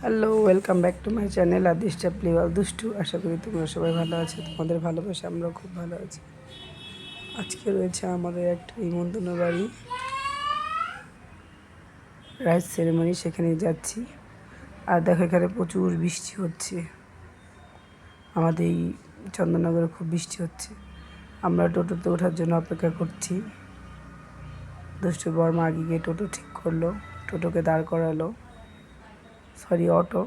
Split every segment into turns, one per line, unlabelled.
Hello, welcome back to my channel Adish Chapliwal দুষ্টু। আশা করি তোমরা সবাই ভালো আছো। তোমাদের ভালোবাসা আমরাও খুব ভালো আছি। আজকে রয়েছে আমাদের একটা নিমন্ত্রণ বাড়ি, রাইস সেরেমনি, সেখানে যাচ্ছি। আর দেখো এখানে প্রচুর বৃষ্টি হচ্ছে, আমাদের এই চন্দননগরে খুব বৃষ্টি হচ্ছে। আমরা টোটোতে ওঠার জন্য অপেক্ষা করছি। দুষ্টু বর্মা আগে গিয়ে টোটো ঠিক করলো, টোটোকে দাঁড় করালো, সরি অটো।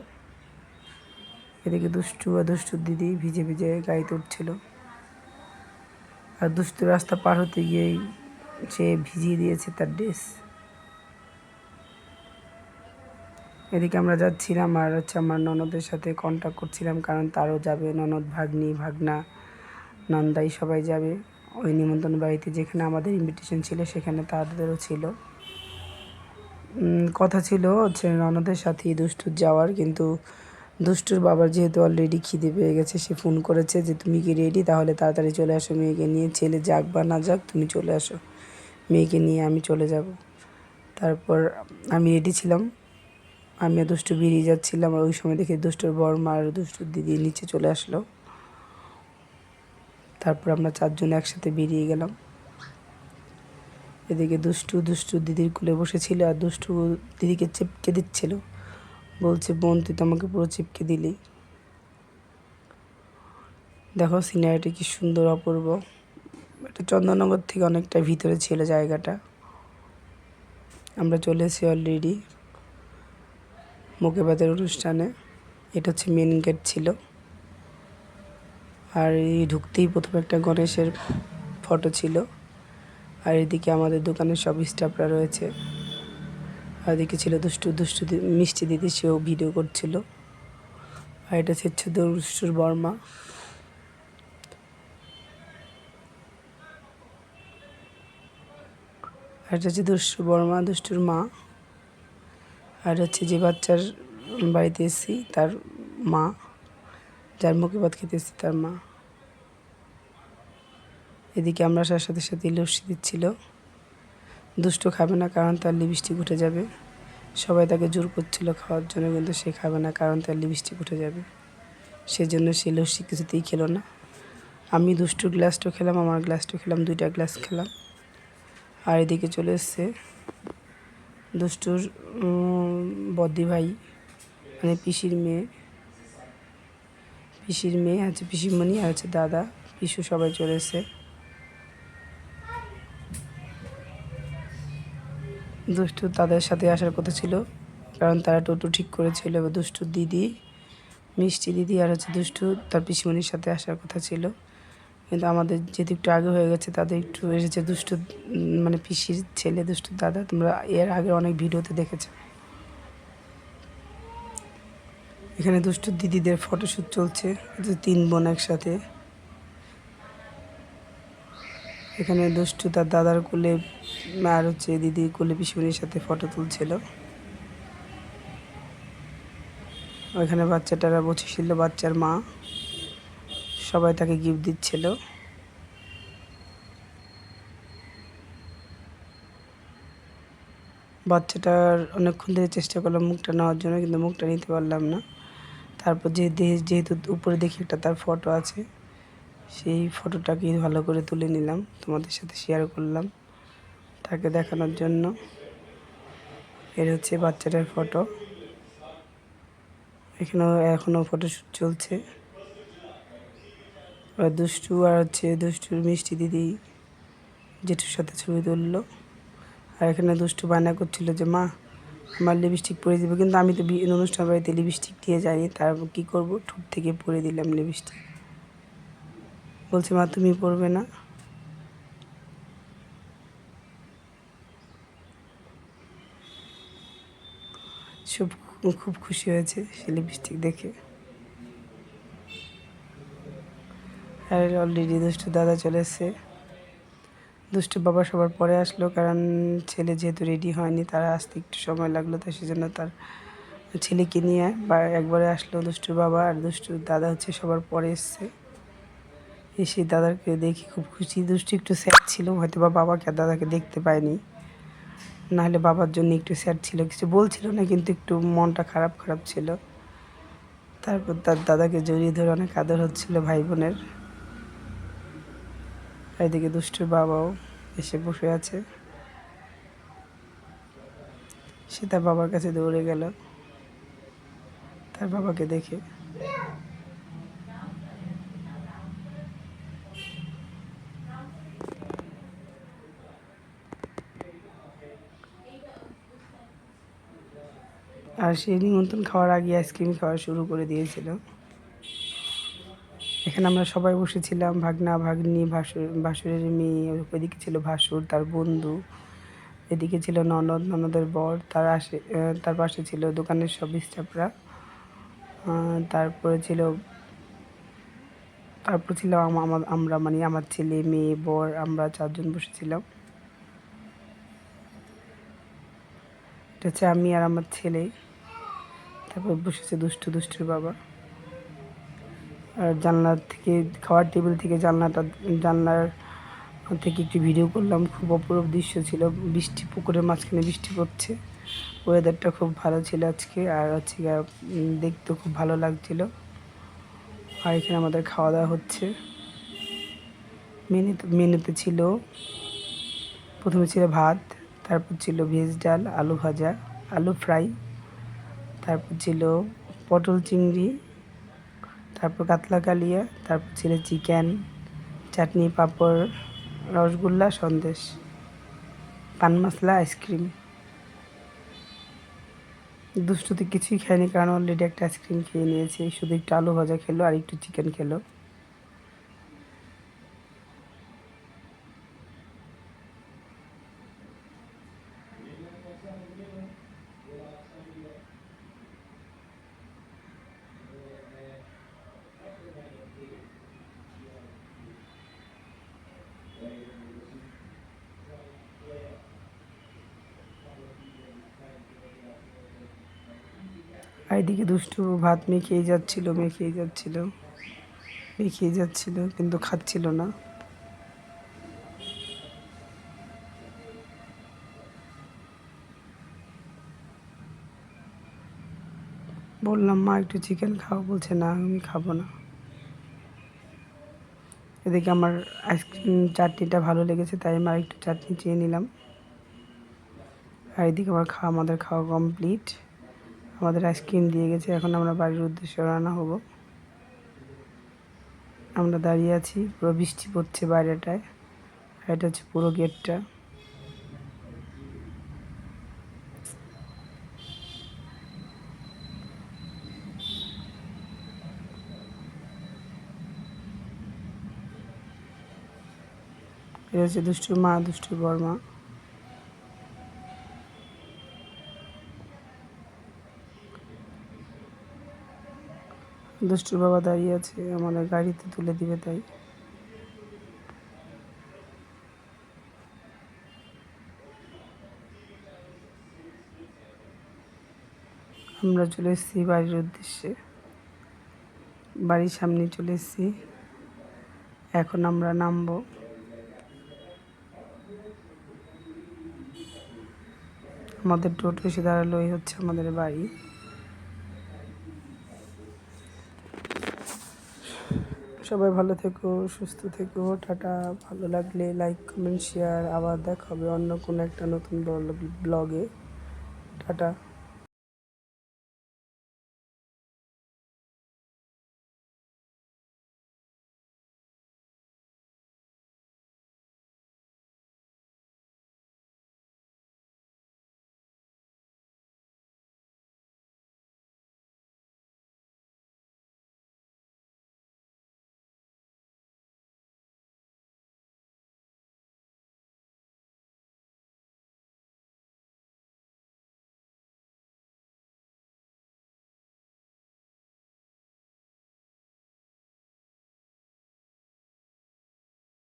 এদিকে দুষ্টু আর দুষ্টুর দিদি ভিজে ভিজে গাড়িতে উঠছিল, আর দুষ্টু রাস্তা পার হতে গিয়েই সে ভিজিয়ে দিয়েছে তার ড্রেস। এদিকে আমরা যাচ্ছিলাম, আর আমার ননদের সাথে কন্ট্যাক্ট করছিলাম, কারণ তারও যাবে, ননদ, ভাগ্নি, ভাগনা, নন্দাই সবাই যাবে ওই নিমন্ত্রণ বাড়িতে। যেখানে আমাদের ইনভিটেশন ছিল সেখানে তাদেরও ছিল। কথা ছিল ননদের সাথেই দুষ্টুর যাওয়ার, কিন্তু দুষ্টুর বাবার যেহেতু অলরেডি খিদে পেয়ে গেছে, সে ফোন করেছে যে তুমি কি রেডি, তাহলে তাড়াতাড়ি চলে আসো মেয়েকে নিয়ে। ছেলে যাক বা না যাক, তুমি চলে আসো, মেয়েকে নিয়ে আমি চলে যাব। তারপর আমি রেডি ছিলাম, আমি দুষ্টু বেরিয়ে যাচ্ছিলাম, আর ওই সময় দেখে দুষ্টুর বর্মা আর দুষ্টুর দিদি নিচে চলে আসলো। তারপর আমরা চারজন একসাথে বেরিয়ে গেলাম। এদিকে দুষ্টু দিদির কোলে বসেছিল, আর দুষ্টু দিদিকে চিপকে দিচ্ছিল, বলছে বোন তুই তো আমাকে পুরো চিপকে দিলি। দেখো সিনারিটি কি সুন্দর, অপূর্ব। এটা চন্দননগর থেকে অনেকটা ভিতরে ছিল জায়গাটা। আমরা চলে এসেছি অলরেডি মুখেবাদের অনুষ্ঠানে। এটা হচ্ছে মেন গেট ছিল, আর এই ঢুকতেই প্রথমে একটা গণেশের ফটো ছিল। আর এদিকে আমাদের দোকানের সব স্টাফরা রয়েছে। আর এদিকে ছিল দুষ্টু মিষ্টি দিদি, সেও ভিডিও করছিল। আর এটা হচ্ছে দুষ্টুর বর্মা। আর এটা হচ্ছে দুষ্টুর বর্মা, দুষ্টুর মা। আর হচ্ছে যে বাচ্চার বাড়িতে এসেছি তার মা, যার মুখে ভাত খেতে এসেছি তার মা। এদিকে আমরা সাথে সাথে লস্যি দিচ্ছিল। দুষ্টু খাবে না, কারণ তার লিপস্টিক উঠে যাবে। সবাই তাকে জোর করছিল খাওয়ার জন্য, কিন্তু সে খাবে না, কারণ তার লিপস্টিক উঠে যাবে। সেজন্য সে লস্যি কিছুতেই খেলো না। আমি দুষ্টুর গ্লাসটা খেলাম, আমার গ্লাসটা খেলাম, 2টা গ্লাস খেলাম। আর এদিকে চলে এসছে দুষ্টুর বদ্দি ভাই, মানে পিসির মেয়ে আছে, পিসিমণি, আর হচ্ছে দাদা, পিসু, সবাই চলে এসছে। দুষ্টু তাদের সাথে আসার কথা ছিল, কারণ তারা টোটো ঠিক করেছিল। এবার দুষ্টুর দিদি, মিষ্টি দিদি, আর হচ্ছে দুষ্টু তার পিসিমণির সাথে আসার কথা ছিল, কিন্তু আমাদের যেহেতু একটু আগে হয়ে গেছে, তাদের একটু এসেছে দুষ্টু, মানে পিসির ছেলে, দুষ্টুর দাদা। তোমরা এর আগে অনেক ভিডিওতে দেখেছো। এখানে দুষ্টুর দিদিদের ফটোশ্যুট চলছে, 3 বোন একসাথে। এখানে দুষ্টু তার দাদার কোলে, আর হচ্ছে দিদির কোলে পিসিমণির সাথে ফটো তুলছিল। ওইখানে বাচ্চাটারা বসেছিল, বাচ্চার মা, সবাই তাকে গিফট দিচ্ছিল। বাচ্চাটার অনেকক্ষণ ধরে চেষ্টা করলাম মুখটা নেওয়ার জন্য, কিন্তু মুখটা নিতে পারলাম না। তারপর যেহেতু উপরে দেখি একটা তার ফটো আছে, সেই ফটোটাকে ভালো করে তুলে নিলাম, তোমাদের সাথে শেয়ার করলাম তাকে দেখানোর জন্য। এর হচ্ছে বাচ্চাটার ফটো। এখনও ফটোশ্যুট চলছে। আর দুষ্টু আর হচ্ছে দুষ্টুর মিষ্টি দিদি জেঠুর সাথে ছবি তুললো। আর এখানে দুষ্টু বায়না করছিল যে মা আমার লিপস্টিক পরে দেবে, কিন্তু আমি তো অনুষ্ঠান বাড়িতে লিপস্টিক দিয়ে যাইনি, তারপর কী করবো, ঠোঁট থেকে পরে দিলাম লিপস্টিক। বলছে মা তুমি পরবে না। সব খুব খুশি হয়েছে সে লিপস্টিক দেখে। আর অলরেডি দুষ্টু দাদা চলে এসছে। দুষ্টু বাবা সবার পরে আসলো, কারণ ছেলে যেহেতু রেডি হয়নি, তারা আসতে একটু সময় লাগলো, তাই সেজন্য তার ছেলেকে নিয়ে একবারে আসলো দুষ্টুর বাবা। আর দুষ্টুর দাদা হচ্ছে সবার পরে এসছে। এসে দাদাকে দেখে খুব খুশি। দুষ্টু একটু স্যাড ছিল, হয়তো বা বাবাকে আর দাদাকে দেখতে পায়নি। নাহলে বাবার জন্য একটু স্যাড ছিল, কিছু বলছিল না কিন্তু একটু মনটা খারাপ খারাপ ছিল। তারপর তার দাদাকে জড়িয়ে ধরে অনেক আদর হচ্ছিল ভাই বোনের। এদিকে দুষ্টুর বাবাও এসে বসে আছে, সে তার বাবার কাছে দৌড়ে গেল তার বাবাকে দেখে। আর সে নিমন্ত্রণ খাওয়ার আগে আইসক্রিম খাওয়া শুরু করে দিয়েছিল। এখানে আমরা সবাই বসেছিলাম, ভাগনা ভাগ্নি, ভাসুরের মেয়ে, ওইদিকে ছিল ভাসুর তার বন্ধু, এদিকে ছিল ননদ ননদের বর, তার পাশে ছিল দোকানের সব স্টাফরা, তারপরে ছিল আমরা মানে আমার ছেলে মেয়ে বর, আমরা 4 জন বসেছিলাম। এটা হচ্ছে আমি আর আমার ছেলে। তারপর বসেছে দুষ্টুর বাবা। আর জানলার থেকে, খাওয়ার টেবিল থেকে জানলার থেকে একটি ভিডিও করলাম। খুব অপরূপ দৃশ্য ছিল, বৃষ্টি, পুকুরের মাঝখানে বৃষ্টি পড়ছে। ওয়েদারটা খুব ভালো ছিল আজকে, আর হচ্ছে দেখতেও খুব ভালো লাগছিল। আর এখানে আমাদের খাওয়া দাওয়া হচ্ছে। মেনুতে ছিল, প্রথমে ছিল ভাত, তারপর ছিল ভেজ ডাল, আলু ভাজা, আলু ফ্রাই, তারপর ছিল পটল চিংড়ি, তারপর কাতলা কালিয়া, তারপর ছিল চিকেন, চাটনি, পাঁপড়, রসগোল্লা, সন্দেশ, পান মশলা, আইসক্রিম। দুষ্টুতে কিছুই খায়নি, কারণ অলরেডি একটা আইসক্রিম খেয়ে নিয়েছে, শুধু একটু আলু ভাজা খেলো আর একটু চিকেন খেলো। আর এদিকে দুষ্টু ভাত মেখেই যাচ্ছিল কিন্তু খাচ্ছিল না। বললাম মা একটু চিকেন খাও, বলছে না আমি খাবো না। এদিকে আমার আইসক্রিম চাটনিটা ভালো লেগেছে, তাই আমি আর একটু চাটনি চেয়ে নিলাম। আর এদিকে আমাদের খাওয়া কমপ্লিট, আমাদের আইসক্রিম দিয়ে গেছে। এখন আমরা বাড়ির উদ্দেশ্যে রওনা হব। আমরা দাঁড়িয়ে আছি, পুরো বৃষ্টি পড়ছে বাইরেটায়, আর এটা হচ্ছে পুরো গেটটা। এটা হচ্ছে দুষ্টুর মা, দুষ্টুর বর্মা। দুষ্টুর বাবা দাঁড়িয়ে আছে, আমাদের গাড়িতে তুলে দিবে তাই। আমরা চলে এসেছি বাড়ির উদ্দেশ্যে, বাড়ির সামনে চলে এসেছি। এখন আমরা নামবো। আমাদের টোটো এসে দাঁড়ালো, এই হচ্ছে আমাদের বাড়ি। সবাই ভালো থেকো, সুস্থ থেকো, টাটা। ভালো লাগলে লাইক, কমেন্ট, শেয়ার। আবার দেখা হবে অন্য কোনো একটা নতুন ব্লগে। টাটা।